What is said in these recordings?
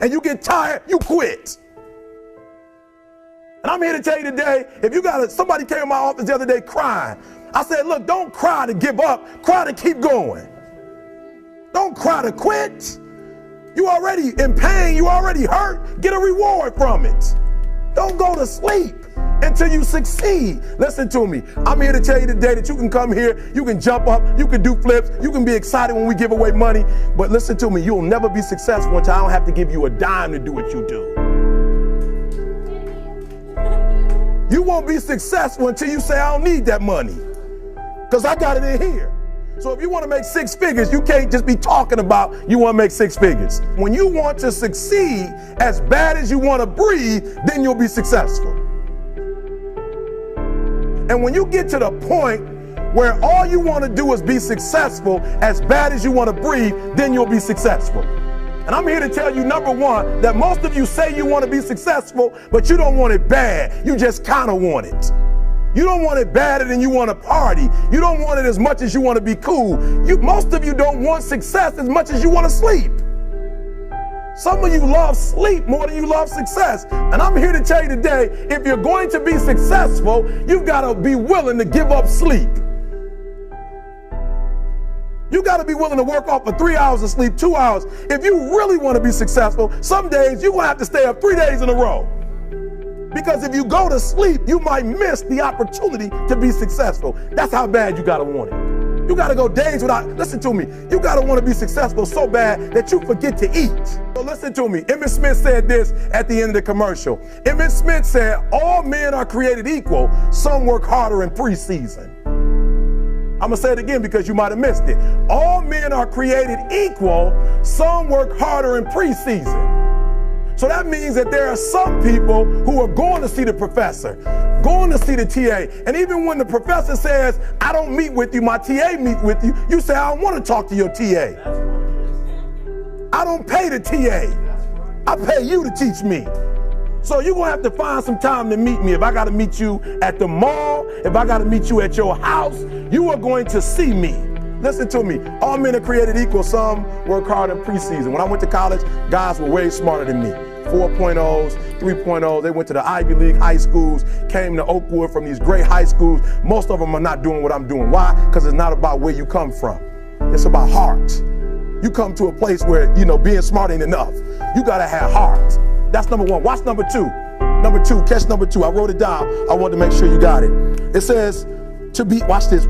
and you get tired, you quit. And I'm here to tell you today, if you somebody came in my office the other day crying. I said, look, don't cry to give up, cry to keep going. Don't cry to quit. You already in pain, you already hurt, get a reward from it. Don't go to sleep until you succeed. Listen to me. I'm here to tell you today that you can come here, you can jump up, you can do flips, you can be excited when we give away money. But listen to me, you'll never be successful until I don't have to give you a dime to do what you do. You won't be successful until you say, I don't need that money, because I got it in here. So if you want to make six figures, you can't just be talking about you want to make six figures. When you want to succeed as bad as you want to breathe, then you'll be successful. And when you get to the point where all you want to do is be successful as bad as you want to breathe, then you'll be successful. And I'm here to tell you, number one, that most of you say you want to be successful, but you don't want it bad. You just kind of want it. You don't want it badder than you want to party. You don't want it as much as you want to be cool. Most of you don't want success as much as you want to sleep. Some of you love sleep more than you love success. And I'm here to tell you today, if you're going to be successful, you've got to be willing to give up sleep. You got to be willing to work off for 3 hours of sleep, 2 hours. If you really want to be successful, some days you're going to have to stay up 3 days in a row. Because if you go to sleep, you might miss the opportunity to be successful. That's how bad you got to want it. You got to go days without, listen to me, you got to want to be successful so bad that you forget to eat. So listen to me. Emmett Smith said this at the end of the commercial. Emmett Smith said, all men are created equal. Some work harder in preseason. I'm going to say it again because you might have missed it. All men are created equal. Some work harder in preseason. So that means that there are some people who are going to see the professor, going to see the TA. And even when the professor says, I don't meet with you, my TA meets with you, you say, I don't want to talk to your TA. I don't pay the TA. I pay you to teach me. So you're going to have to find some time to meet me. If I got to meet you at the mall, if I got to meet you at your house, you are going to see me. Listen to me. All men are created equal. Some work hard in preseason. When I went to college, guys were way smarter than me. 4.0s, 3.0s. They went to the Ivy League high schools, came to Oakwood from these great high schools. Most of them are not doing what I'm doing. Why? Because it's not about where you come from. It's about heart. You come to a place where, being smart ain't enough. You got to have heart. That's number one. Watch number two. Number two, catch number two. I wrote it down. I wanted to make sure you got it. It says to be, watch this.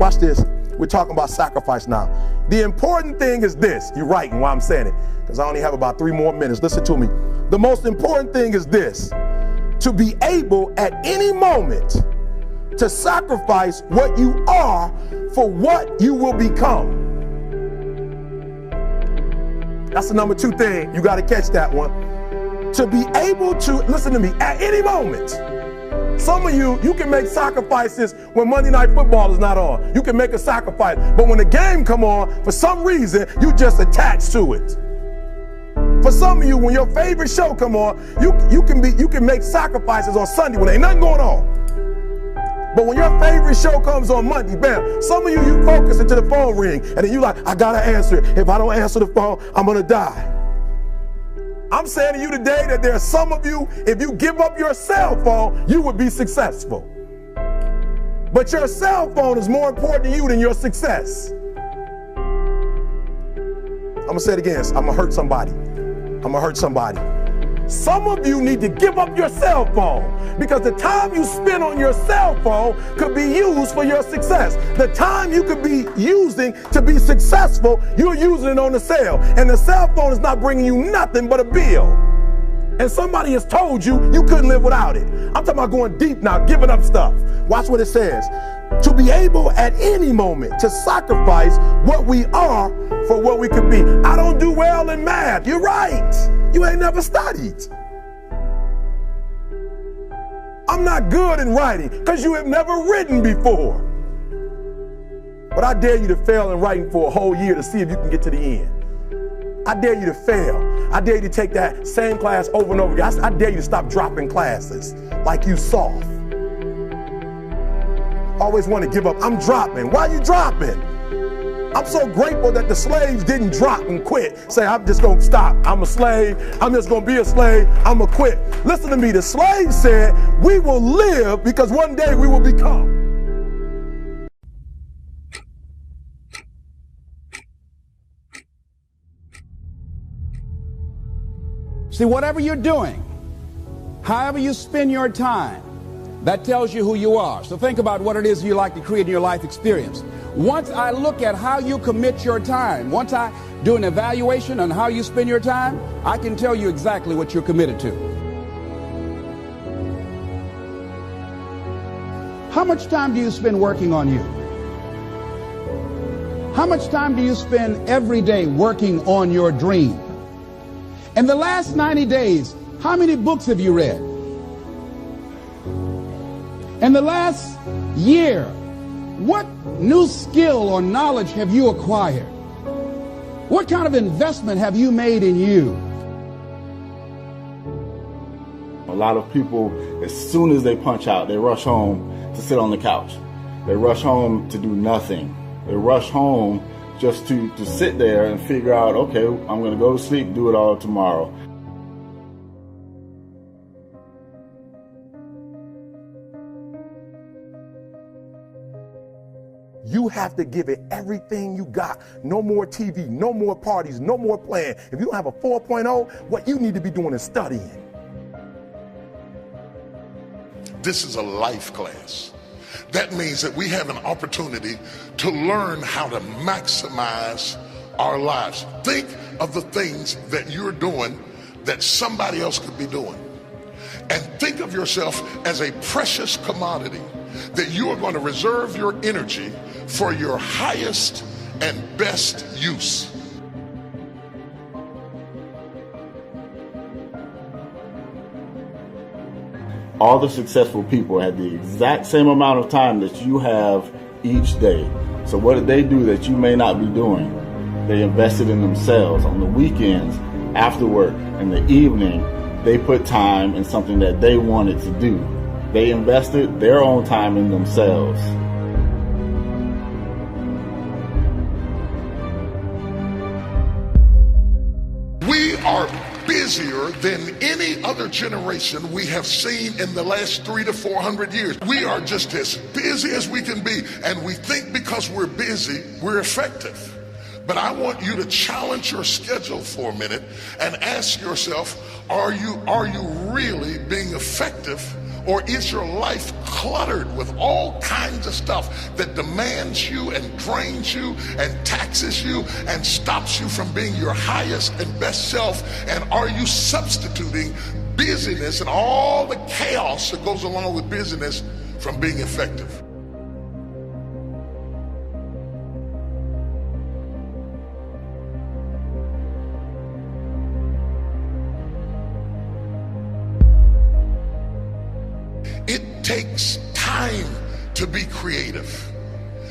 We're talking about sacrifice now. The important thing is this. You're writing while I'm saying it, because I only have about 3 more minutes. Listen to me. The most important thing is this: to be able at any moment to sacrifice what you are for what you will become. That's the number 2 thing. You got to catch that one. To be able to, listen to me, at any moment. Some of you can make sacrifices when Monday Night Football is not on. You can make a sacrifice. But when the game come on, for some reason, you just attach to it. For some of you, when your favorite show come on, you can make sacrifices on Sunday when ain't nothing going on. But when your favorite show comes on Monday, bam, some of you focus until the phone ring, and then you like, I gotta answer it. If I don't answer the phone, I'm gonna die. I'm saying to you today that there are some of you, if you give up your cell phone, you would be successful. But your cell phone is more important to you than your success. I'm gonna say it again. I'm gonna hurt somebody. Some of you need to give up your cell phone, because the time you spend on your cell phone could be used for your success. The time you could be using to be successful, you're using it on the cell. And the cell phone is not bringing you nothing but a bill. And somebody has told you you couldn't live without it. I'm talking about going deep now, giving up stuff. Watch what it says. To be able at any moment to sacrifice what we are for what we could be. I don't do well in math. You're right. You ain't never studied. I'm not good in writing because you have never written before. But I dare you to fail in writing for a whole year to see if you can get to the end. I dare you to fail. I dare you to take that same class over and over again. I dare you to stop dropping classes like you soft. Always want to give up. I'm dropping. Why are you dropping? I'm so grateful that the slaves didn't drop and quit. Say, I'm just going to stop. I'm a slave. I'm just going to be a slave. I'm going to quit. Listen to me. The slaves said, we will live because one day we will become. See, whatever you're doing, however you spend your time, that tells you who you are. So think about what it is you like to create in your life experience. Once I look at how you commit your time, once I do an evaluation on how you spend your time, I can tell you exactly what you're committed to. How much time do you spend working on you? How much time do you spend every day working on your dream? In the last 90 days, how many books have you read? In the last year, what new skill or knowledge have you acquired? What kind of investment have you made in you? A lot of people, as soon as they punch out, they rush home to sit on the couch. They rush home to do nothing. They rush home just to sit there and figure out, okay, I'm going to go to sleep, do it all tomorrow. You have to give it everything you got. No more TV, no more parties, no more playing. If you don't have a 4.0, what you need to be doing is studying. This is a life class. That means that we have an opportunity to learn how to maximize our lives. Think of the things that you're doing that somebody else could be doing. And think of yourself as a precious commodity that you are going to reserve your energy for your highest and best use. All the successful people had the exact same amount of time that you have each day. So what did they do that you may not be doing? They invested in themselves. On the weekends, after work, in the evening, they put time in something that they wanted to do. They invested their own time in themselves. We are busier than any other generation we have seen in the last 300 to 400 years. We are just as busy as we can be, and we think because we're busy, we're effective. But I want you to challenge your schedule for a minute and ask yourself, are you really being effective? Or is your life cluttered with all kinds of stuff that demands you and drains you and taxes you and stops you from being your highest and best self? And are you substituting busyness and all the chaos that goes along with busyness from being effective? It takes time to be creative.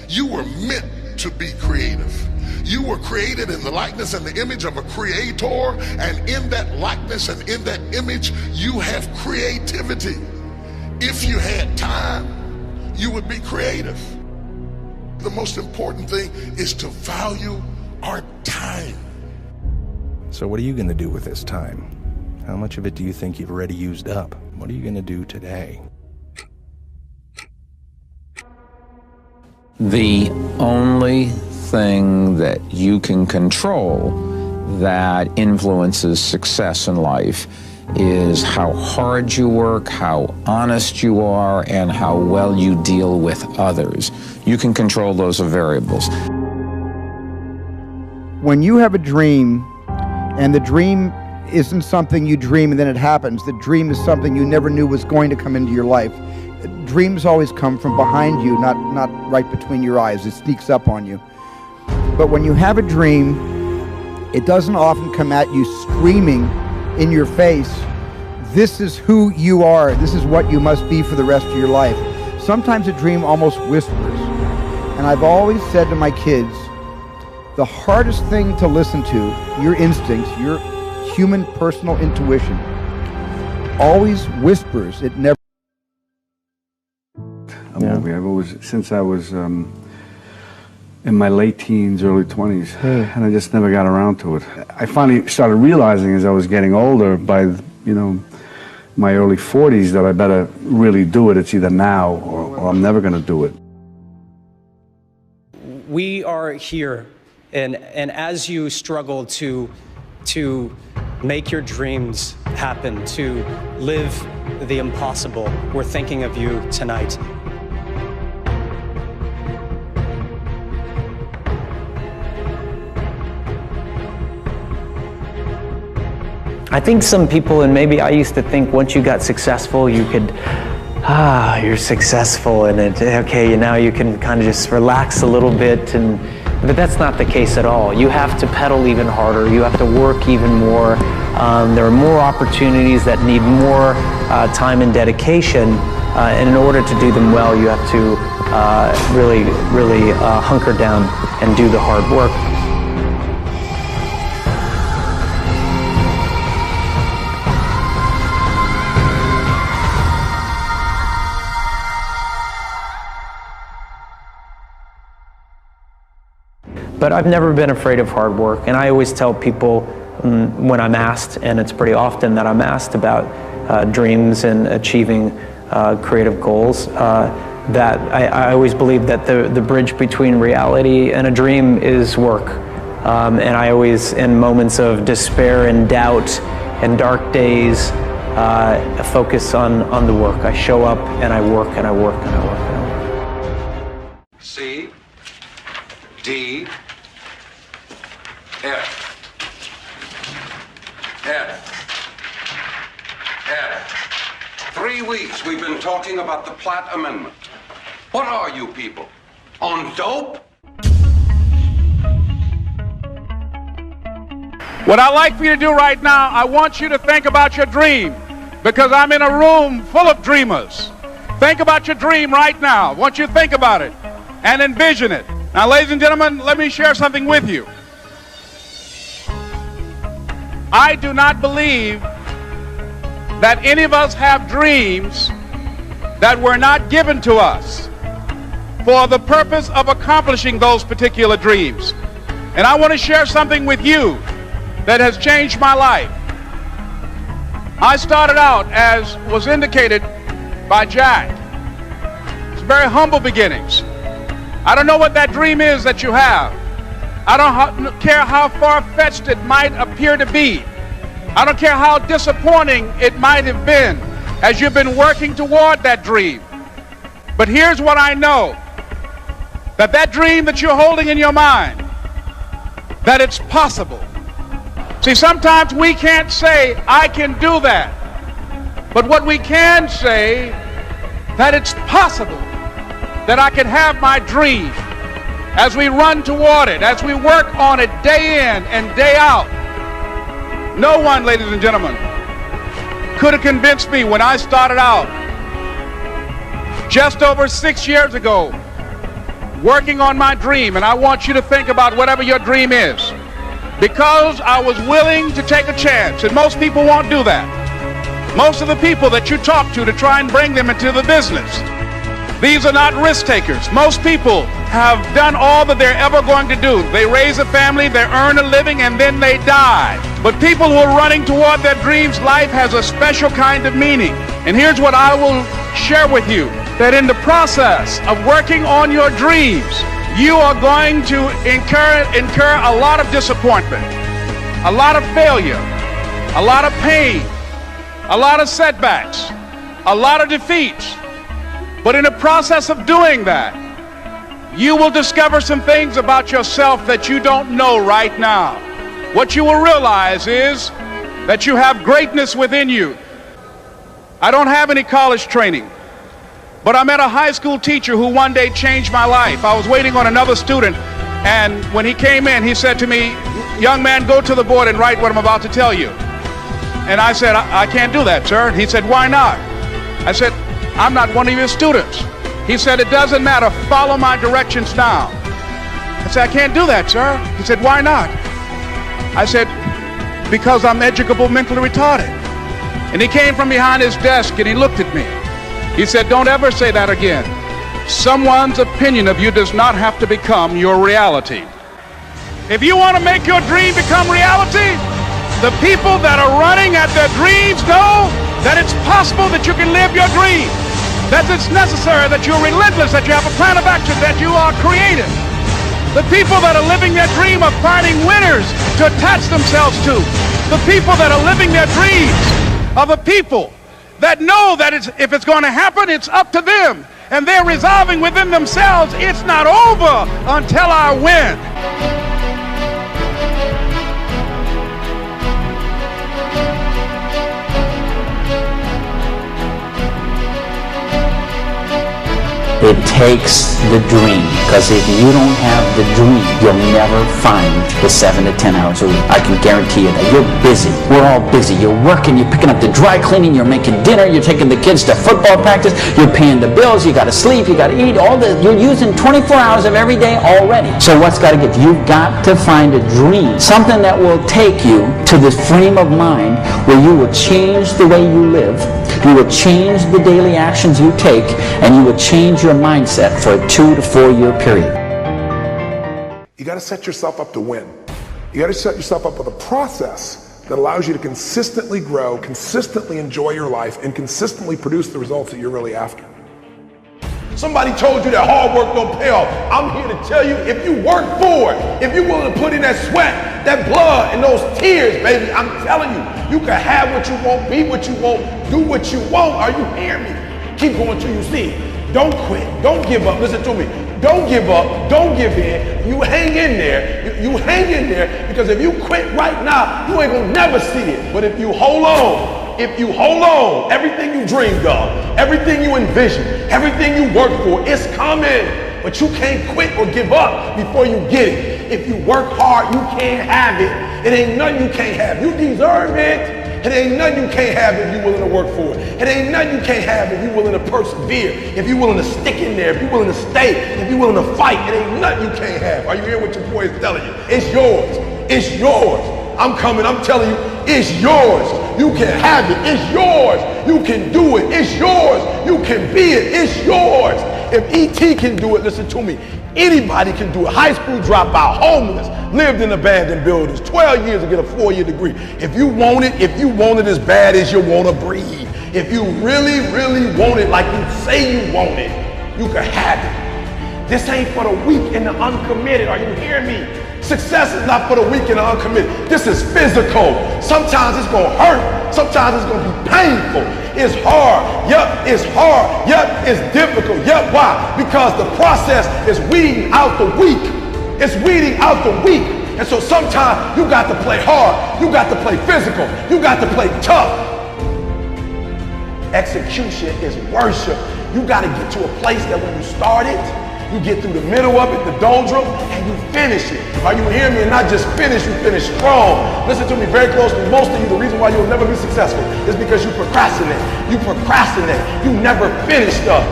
You were meant to be creative. You were created in the likeness and the image of a creator, and in that likeness and in that image, you have creativity. If you had time, you would be creative. The most important thing is to value our time. So what are you going to do with this time? How much of it do you think you've already used up? What are you going to do today? The only thing that you can control that influences success in life is how hard you work, how honest you are, and how well you deal with others. You can control those variables. When you have a dream, and the dream isn't something you dream and then it happens, the dream is something you never knew was going to come into your life. Dreams always come from behind you, not right between your eyes. It sneaks up on you. But when you have a dream, it doesn't often come at you screaming in your face, this is who you are, this is what you must be for the rest of your life. Sometimes a dream almost whispers. And I've always said to my kids, the hardest thing to listen to, your instincts, your human personal intuition, always whispers. It never. I've always, since I was in my late teens, early 20s, and I just never got around to it. I finally started realizing as I was getting older, by, you know, my early 40s, that I better really do it. It's either now or I'm never going to do it. We are here, and as you struggle to make your dreams happen, to live the impossible, we're thinking of you tonight. I think some people, and maybe I used to think once you got successful, you could, you're successful, and okay, now you can kind of just relax a little bit, but that's not the case at all. You have to pedal even harder. You have to work even more. There are more opportunities that need more time and dedication, and in order to do them well, you have to really hunker down and do the hard work. But I've never been afraid of hard work, and I always tell people when I'm asked, and it's pretty often that I'm asked about dreams and achieving creative goals, that I always believe that the bridge between reality and a dream is work. And I always, in moments of despair and doubt and dark days, focus on the work. I show up and I work and I work and I work and I work. C, D, F. 3 weeks we've been talking about the Platt Amendment. What are you people? On dope? What I'd like for you to do right now, I want you to think about your dream, because I'm in a room full of dreamers. Think about your dream right now. I want you to think about it and envision it. Now, ladies and gentlemen, let me share something with you. I do not believe that any of us have dreams that were not given to us for the purpose of accomplishing those particular dreams. And I want to share something with you that has changed my life. I started out, as was indicated by Jack, it's very humble beginnings. I don't know what that dream is that you have. I don't care how far-fetched it might appear to be. I don't care how disappointing it might have been as you've been working toward that dream. But here's what I know, that dream that you're holding in your mind, that it's possible. See, sometimes we can't say, I can do that. But what we can say, that it's possible that I can have my dream as we run toward it, as we work on it day in and day out. No one, ladies and gentlemen, could have convinced me when I started out just over 6 years ago working on my dream. And I want you to think about whatever your dream is, because I was willing to take a chance, and most people won't do that. Most of the people that you talk to try and bring them into the business, these are not risk takers. Most people have done all that they're ever going to do. They raise a family, they earn a living, and then they die. But people who are running toward their dreams, life has a special kind of meaning. And here's what I will share with you, that in the process of working on your dreams, you are going to incur a lot of disappointment, a lot of failure, a lot of pain, a lot of setbacks, a lot of defeats. But in the process of doing that, you will discover some things about yourself that you don't know right now. What you will realize is that you have greatness within you. I don't have any college training, but I met a high school teacher who one day changed my life. I was waiting on another student, and when he came in, he said to me, "Young man, go to the board and write what I'm about to tell you." And I said, I can't do that, sir. He said, "Why not?" I said, "I'm not one of your students." He said, "It doesn't matter, follow my directions now." I said, "I can't do that, sir." He said, "Why not?" I said, "Because I'm educable mentally retarded." And he came from behind his desk and he looked at me. He said, "Don't ever say that again." Someone's opinion of you does not have to become your reality. If you want to make your dream become reality, the people that are running at their dreams know that it's possible that you can live your dream, that it's necessary, that you're relentless, that you have a plan of action, that you are creative. The people that are living their dream are finding winners to attach themselves to. The people that are living their dreams are the people that know that if it's going to happen, it's up to them. And they're resolving within themselves, it's not over until I win. It takes the dream, because if you don't have the dream, you'll never find the 7 to 10 hours a week. I can guarantee you that. You're busy. We're all busy. You're working, you're picking up the dry cleaning, you're making dinner, you're taking the kids to football practice, you're paying the bills, you gotta sleep, you gotta eat, you're using 24 hours of every day already. So what's gotta give? You've got to find a dream, something that will take you to this frame of mind where you will change the way you live, you will change the daily actions you take, and you will change your mindset for a 2 to 4 year period. You got to set yourself up to win. You got to set yourself up with a process that allows you to consistently grow, consistently enjoy your life, and consistently produce the results that you're really after. Somebody told you that hard work don't pay off. I'm here to tell you, if you work for it, if you're willing to put in that sweat, that blood, and those tears, baby, I'm telling you, you can have what you want, be what you want, do what you want. Are you hearing me? Keep going till you see it. Don't quit. Don't give up. Listen to me. Don't give up. Don't give in. You hang in there. You hang in there, because if you quit right now, you ain't gonna never see it. But if you hold on, everything you dreamed of, everything you envisioned, everything you worked for, it's coming. But you can't quit or give up before you get it. If you work hard, you can't have it. It ain't nothing you can't have. You deserve it. It ain't nothing you can't have if you're willing to work for it. It ain't nothing you can't have if you're willing to persevere, if you're willing to stick in there, if you're willing to stay, if you're willing to fight. It ain't nothing you can't have. Are you hearing what your boy is telling you? It's yours. It's yours. I'm coming. I'm telling you, it's yours. You can have it. It's yours. You can do it. It's yours. You can be it. It's yours. If E.T. can do it, listen to me, anybody can do it. High school dropout, homeless, lived in abandoned buildings, 12 years to get a 4-year degree. If you want it as bad as you want to breathe, if you really, really want it like you say you want it, you can have it. This ain't for the weak and the uncommitted. Are you hearing me? Success is not for the weak and the uncommitted. This is physical. Sometimes it's going to hurt. Sometimes it's going to be painful. It's hard. Yep, it's hard. Yep, it's difficult. Yep, why? Because the process is weeding out the weak. It's weeding out the weak. And so sometimes you got to play hard. You got to play physical. You got to play tough. Execution is worship. You got to get to a place that when you start it, you get through the middle of it, the doldrum, and you finish it. Are you hearing me? And not just finish, you finish strong. Listen to me very closely. Most of you, the reason why you'll never be successful is because you procrastinate. You procrastinate. You never finish stuff.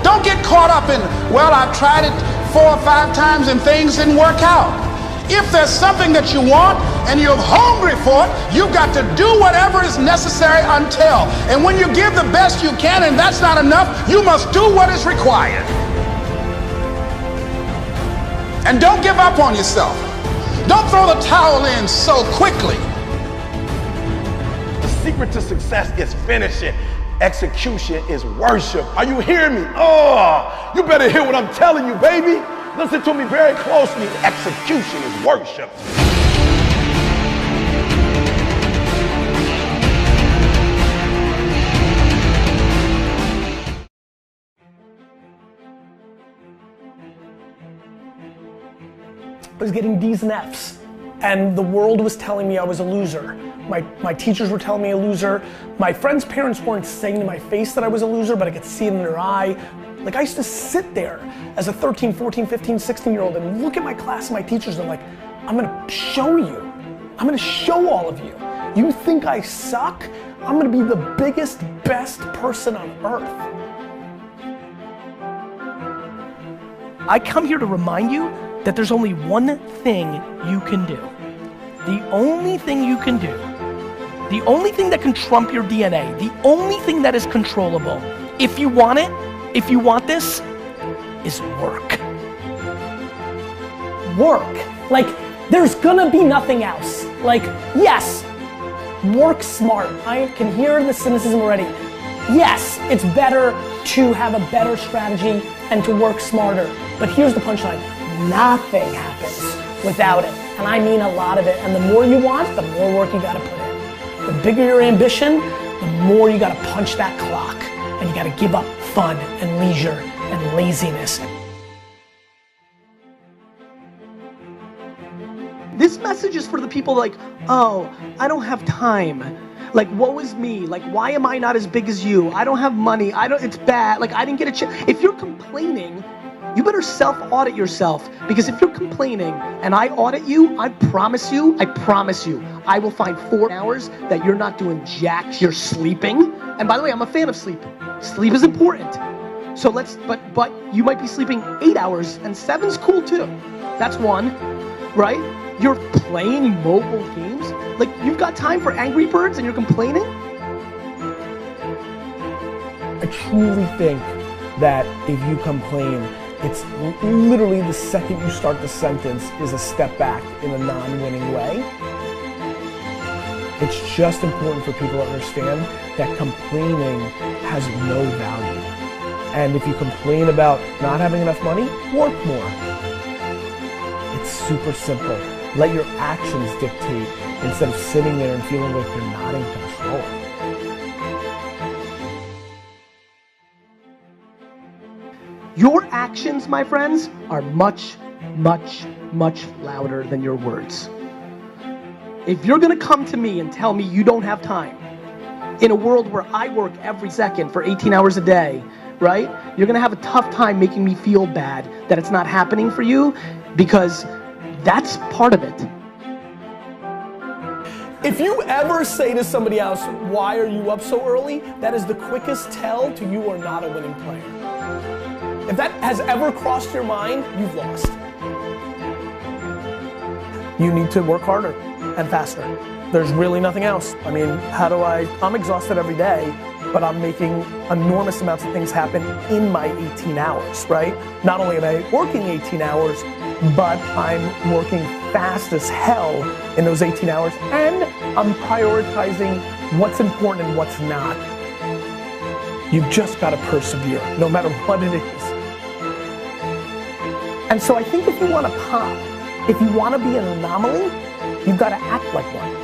Don't get caught up in, well, I've tried it 4 or 5 times and things didn't work out. If there's something that you want and you're hungry for it, you've got to do whatever is necessary until. And when you give the best you can and that's not enough, you must do what is required. And don't give up on yourself. Don't throw the towel in so quickly. The secret to success is finishing. Execution is worship. Are you hearing me? Oh, you better hear what I'm telling you, baby. Listen to me very closely. Execution is worship. I was getting D's and F's, and the world was telling me I was a loser. My teachers were telling me a loser. My friends' parents weren't saying to my face that I was a loser, but I could see it in their eye. Like, I used to sit there as a 13, 14, 15, 16-year-old and look at my class and my teachers and I'm like, I'm gonna show you. I'm gonna show all of you. You think I suck? I'm gonna be the biggest, best person on earth. I come here to remind you that there's only one thing you can do. The only thing you can do, the only thing that can trump your DNA, the only thing that is controllable, if you want it, if you want this, is work. Work. Like, there's gonna be nothing else. Like, yes, work smart. I can hear the cynicism already. Yes, it's better to have a better strategy and to work smarter. But here's the punchline. Nothing happens without it. And I mean a lot of it. And the more you want, the more work you gotta put in. The bigger your ambition, the more you gotta punch that clock. And you gotta give up fun and leisure and laziness. This message is for the people like, oh, I don't have time. Like, woe is me. Like, why am I not as big as you? I don't have money. It's bad. Like, I didn't get a chance. If you're complaining, you better self-audit yourself. Because if you're complaining and I audit you, I promise you, I will find 4 hours that you're not doing jack. You're sleeping. And by the way, I'm a fan of sleep. Sleep is important. So but you might be sleeping 8 hours and 7's cool too. That's one, right? You're playing mobile games. Like, you've got time for Angry Birds and you're complaining? I truly think that if you complain, it's literally the second you start the sentence is a step back in a non-winning way. It's just important for people to understand that complaining has no value. And if you complain about not having enough money, work more. It's super simple. Let your actions dictate instead of sitting there and feeling like you're not in control. Your actions, my friends, are much, much, much louder than your words. If you're gonna come to me and tell me you don't have time, in a world where I work every second for 18 hours a day, right? You're gonna have a tough time making me feel bad that it's not happening for you, because that's part of it. If you ever say to somebody else, why are you up so early? That is the quickest tell to you are not a winning player. If that has ever crossed your mind, you've lost. You need to work harder and faster. There's really nothing else. I mean, I'm exhausted every day, but I'm making enormous amounts of things happen in my 18 hours, right? Not only am I working 18 hours, but I'm working fast as hell in those 18 hours, and I'm prioritizing what's important and what's not. You've just got to persevere, no matter what it is. And so I think if you want to pop, if you want to be an anomaly, you've got to act like one.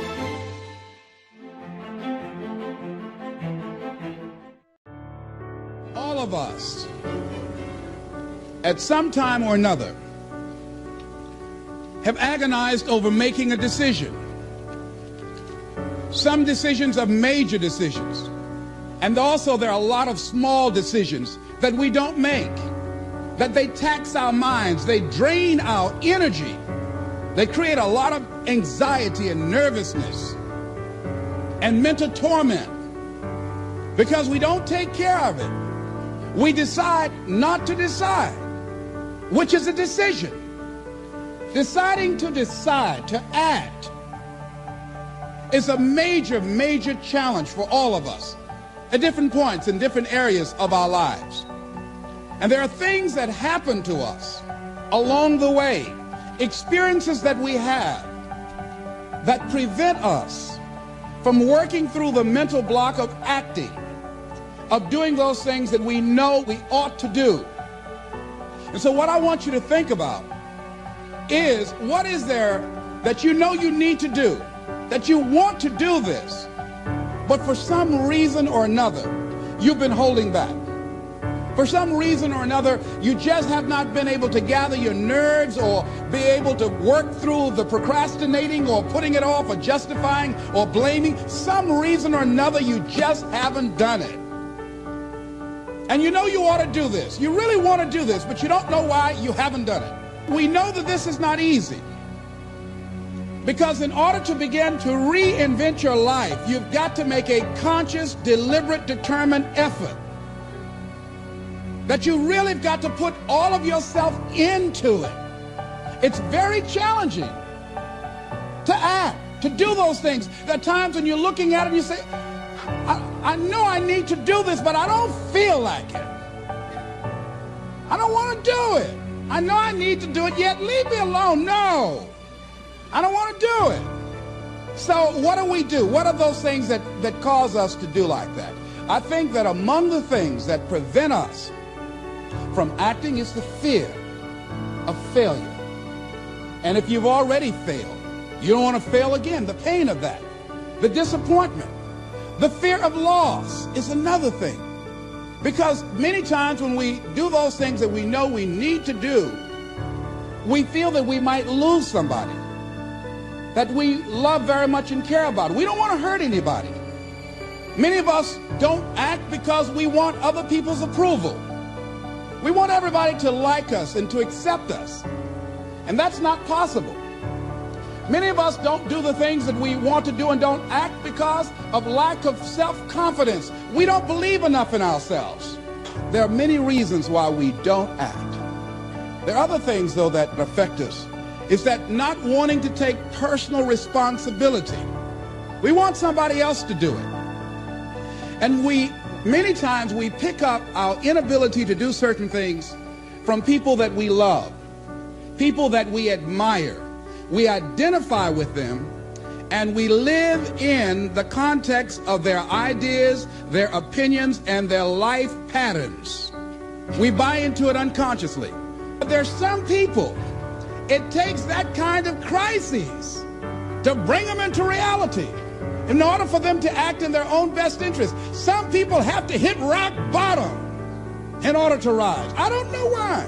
All of us, at some time or another, have agonized over making a decision. Some decisions are major decisions. And also there are a lot of small decisions that we don't make, that they tax our minds, they drain our energy, they create a lot of anxiety and nervousness and mental torment because we don't take care of it. We decide not to decide, which is a decision. Deciding to decide, to act, is a major, major challenge for all of us at different points in different areas of our lives. And there are things that happen to us along the way, experiences that we have that prevent us from working through the mental block of acting, of doing those things that we know we ought to do. And so what I want you to think about is, what is there that you know you need to do, that you want to do this, but for some reason or another, you've been holding back. For some reason or another, you just have not been able to gather your nerves or be able to work through the procrastinating or putting it off or justifying or blaming. Some reason or another, you just haven't done it. And you know you ought to do this. You really want to do this, but you don't know why you haven't done it. We know that this is not easy. Because in order to begin to reinvent your life, you've got to make a conscious, deliberate, determined effort. That you really have got to put all of yourself into it. It's very challenging to act, to do those things. There are times when you're looking at it and you say, I know I need to do this, but I don't feel like it. I don't want to do it. I know I need to do it, yet leave me alone. No, I don't want to do it. So what do? What are those things that cause us to do like that? I think that among the things that prevent us from acting is the fear of failure. And if you've already failed, you don't want to fail again. The pain of that, the disappointment, the fear of loss is another thing. Because many times when we do those things that we know we need to do, we feel that we might lose somebody that we love very much and care about. We don't want to hurt anybody. Many of us don't act because we want other people's approval. We want everybody to like us and to accept us. And that's not possible. Many of us don't do the things that we want to do and don't act because of lack of self-confidence. We don't believe enough in ourselves. There are many reasons why we don't act. There are other things, though, that affect us. Is that not wanting to take personal responsibility. We want somebody else to do it. And many times we pick up our inability to do certain things from people that we love, people that we admire. We identify with them, and we live in the context of their ideas, their opinions, and their life patterns. We buy into it unconsciously. But there's some people, it takes that kind of crises to bring them into reality in order for them to act in their own best interest. Some people have to hit rock bottom in order to rise. I don't know why.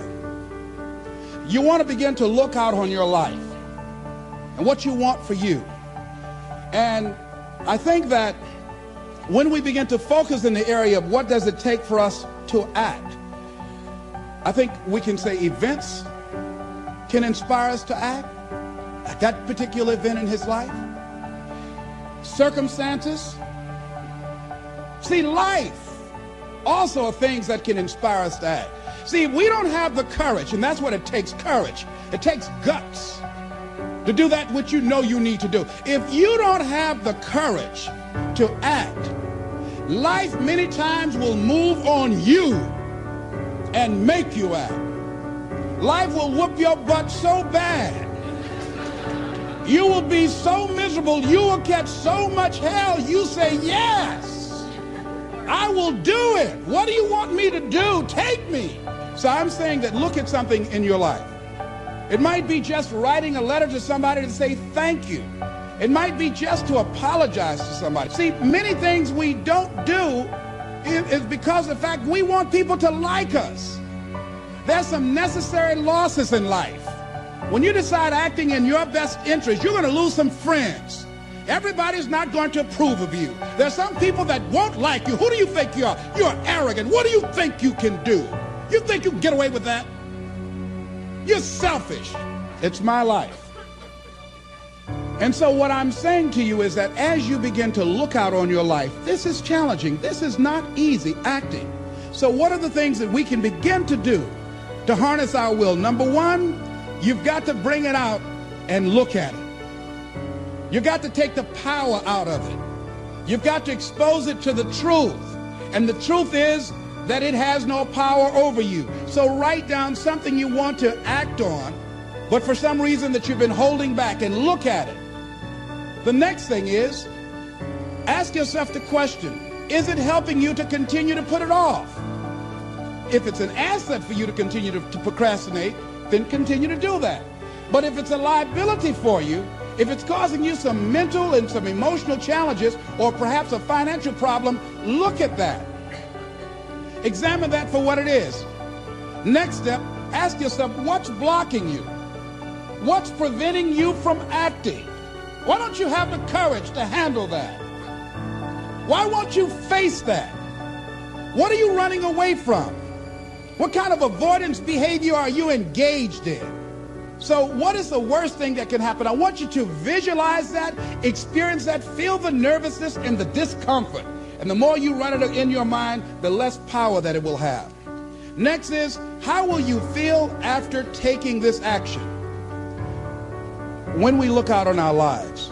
You want to begin to look out on your life and what you want for you. And I think that when we begin to focus in the area of what does it take for us to act, I think we can say events can inspire us to act. At that particular event in his life, circumstances. See, life also are things that can inspire us to act. See, we don't have the courage, and that's what it takes, courage. It takes guts to do that which you know you need to do. If you don't have the courage to act, life many times will move on you and make you act. Life will whoop your butt so bad. You will be so miserable, you will catch so much hell, you say, yes, I will do it. What do you want me to do? Take me. So I'm saying that look at something in your life. It might be just writing a letter to somebody to say thank you. It might be just to apologize to somebody. See, many things we don't do is because of the fact we want people to like us. There's some necessary losses in life. When you decide acting in your best interest, you're going to lose some friends. Everybody's not going to approve of you. There's some people that won't like you. Who do you think you are? You're arrogant. What do you think you can do? You think you can get away with that? You're selfish. It's my life. And so what I'm saying to you is that as you begin to look out on your life, this is challenging. This is not easy acting. So what are the things that we can begin to do to harness our will? Number one, you've got to bring it out and look at it. You've got to take the power out of it. You've got to expose it to the truth. And the truth is that it has no power over you. So write down something you want to act on, but for some reason that you've been holding back, and look at it. The next thing is, ask yourself the question, is it helping you to continue to put it off? If it's an asset for you to continue to procrastinate, then continue to do that. But if it's a liability for you, if it's causing you some mental and some emotional challenges, or perhaps a financial problem, look at that. Examine that for what it is. Next step, ask yourself, what's blocking you? What's preventing you from acting? Why don't you have the courage to handle that? Why won't you face that? What are you running away from? What kind of avoidance behavior are you engaged in? So what is the worst thing that can happen? I want you to visualize that, experience that, feel the nervousness and the discomfort. And the more you run it in your mind, the less power that it will have. Next is, how will you feel after taking this action? When we look out on our lives,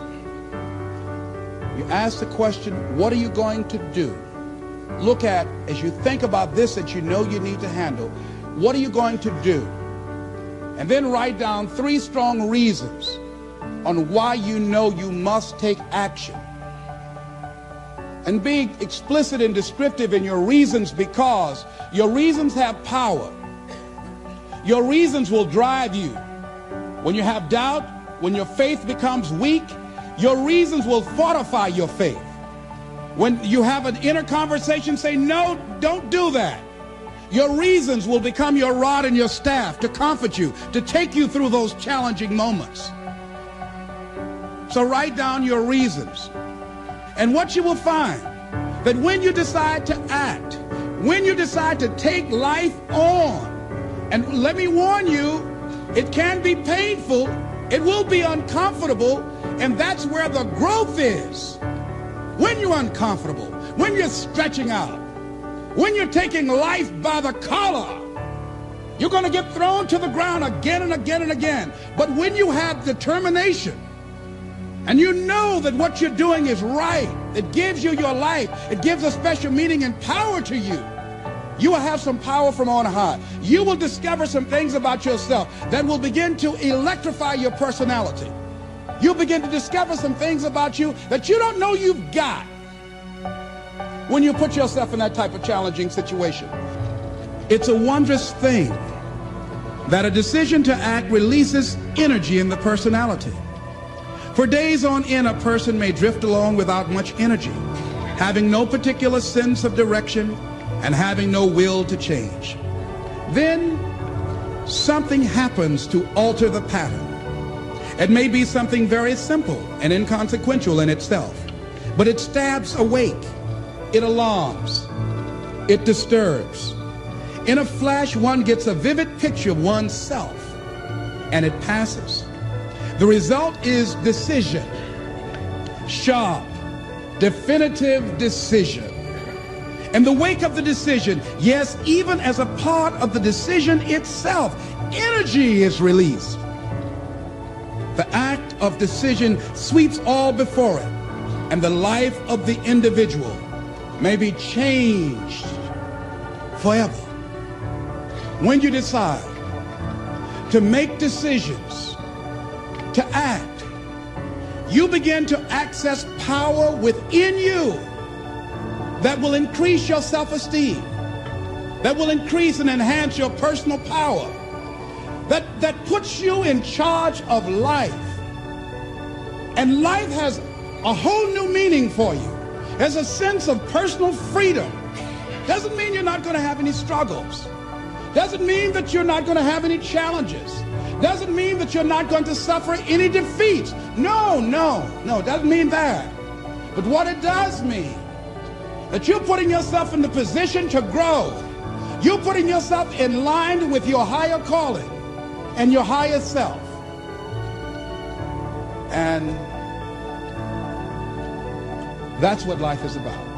you ask the question, what are you going to do? Look at, as you think about this that you know you need to handle, What are you going to do? And then write down 3 strong reasons on why you know you must take action. And be explicit and descriptive in your reasons, because your reasons have power. Your reasons will drive you. When you have doubt, when your faith becomes weak, your reasons will fortify your faith. When you have an inner conversation, say, no, don't do that. Your reasons will become your rod and your staff to comfort you, to take you through those challenging moments. So write down your reasons. And what you will find, that when you decide to act, when you decide to take life on, and let me warn you, it can be painful, it will be uncomfortable, and that's where the growth is. When you're uncomfortable, when you're stretching out, when you're taking life by the collar, you're going to get thrown to the ground again and again and again. But when you have determination, and you know that what you're doing is right, it gives you your life, it gives a special meaning and power to you, you will have some power from on high. You will discover some things about yourself that will begin to electrify your personality. You'll begin to discover some things about you that you don't know you've got when you put yourself in that type of challenging situation. It's a wondrous thing that a decision to act releases energy in the personality. For days on end, a person may drift along without much energy, having no particular sense of direction and having no will to change. Then something happens to alter the pattern. It may be something very simple and inconsequential in itself, but it stabs awake, it alarms, it disturbs. In a flash, one gets a vivid picture of oneself, and it passes. The result is decision, sharp, definitive decision. In the wake of the decision, yes, even as a part of the decision itself, energy is released. The act of decision sweeps all before it, and the life of the individual may be changed forever. When you decide to make decisions, to act, you begin to access power within you that will increase your self-esteem, that will increase and enhance your personal power, that puts you in charge of life. And life has a whole new meaning for you. There's a sense of personal freedom. Doesn't mean you're not going to have any struggles. Doesn't mean that you're not going to have any challenges. Doesn't mean that you're not going to suffer any defeats. No, doesn't mean that. But what it does mean, that you're putting yourself in the position to grow. You're putting yourself in line with your higher calling and your higher self. And that's what life is about.